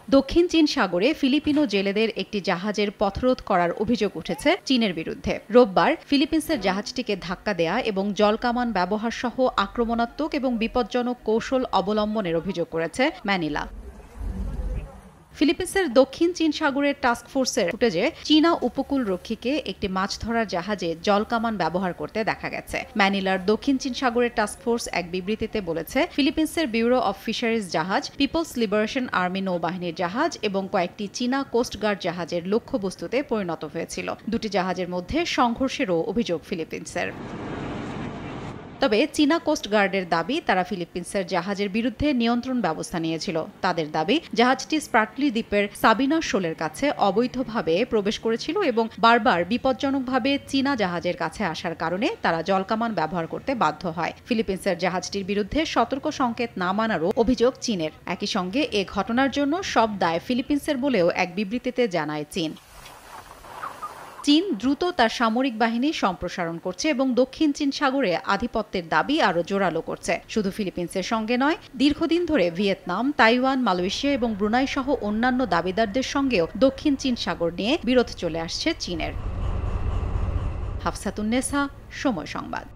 দক্ষিণ চীন সাগরে ফিলিপিনো জেলেদের একটি জাহাজের পথরোধ করার অভিযোগ উঠেছে চীনের বিরুদ্ধে। রোববার ফিলিপিন্সের জাহাজটিকে ধাক্কা দেয়া এবং জলকামান ব্যবহার সহ আক্রমণাত্মক এবং বিপজ্জনক কৌশল অবলম্বনের অভিযোগ করেছে ম্যানিলা। ফিলিপিন্সের দক্ষিণ চীন সাগরের টাস্কফোর্সের ফুটেজে চীনা উপকূলরক্ষীকে একটি মাছ ধরার জাহাজে জলকামান ব্যবহার করতে দেখা গেছে। ম্যানিলার দক্ষিণ চীন সাগরের টাস্কফোর্স এক বিবৃতিতে বলেছে, ফিলিপিন্সের ব্যুরো অব ফিশারিজ জাহাজ, পিপলস লিবারেশন আর্মি নৌবাহিনীর জাহাজ এবং কয়েকটি চীনা কোস্টগার্ড জাহাজের লক্ষ্যবস্তুতে পরিণত হয়েছিল। দুটি জাহাজের মধ্যে সংঘর্ষেরও অভিযোগ ফিলিপিন্সের। তবে চীনা কোস্টগার্ডের দাবি, তারা ফিলিপিন্সের জাহাজের বিরুদ্ধে নিয়ন্ত্রণ ব্যবস্থা নিয়েছিল। তাদের দাবি, জাহাজটি স্প্রাটলি দ্বীপের সাবিনা শোলের কাছে অবৈধভাবে প্রবেশ করেছিল এবং বারবার বিপজ্জনকভাবে চীনা জাহাজের কাছে আসার কারণে তারা জলকামান ব্যবহার করতে বাধ্য হয়। ফিলিপিন্সের জাহাজটির বিরুদ্ধে সতর্ক সংকেত না মানারও অভিযোগ চীনের। একই সঙ্গে এ ঘটনার জন্য সব দায় ফিলিপিন্সের বলেও এক বিবৃতিতে জানায় চীন। চীন দ্রুত তার সামরিক বাহিনী সম্প্রসারণ করছে এবং দক্ষিণ চীন সাগরে আধিপত্যের দাবি আরও জোরালো করছে। শুধু ফিলিপিন্সের সঙ্গে নয়, দীর্ঘদিন ধরে ভিয়েতনাম, তাইওয়ান, মালয়েশিয়া এবং ব্রুনাই সহ অন্যান্য দাবিদারদের সঙ্গেও দক্ষিণ চীন সাগর নিয়ে বিরোধ চলে আসছে চীনের। হাফসাতুন্নেসা, সময় সংবাদ।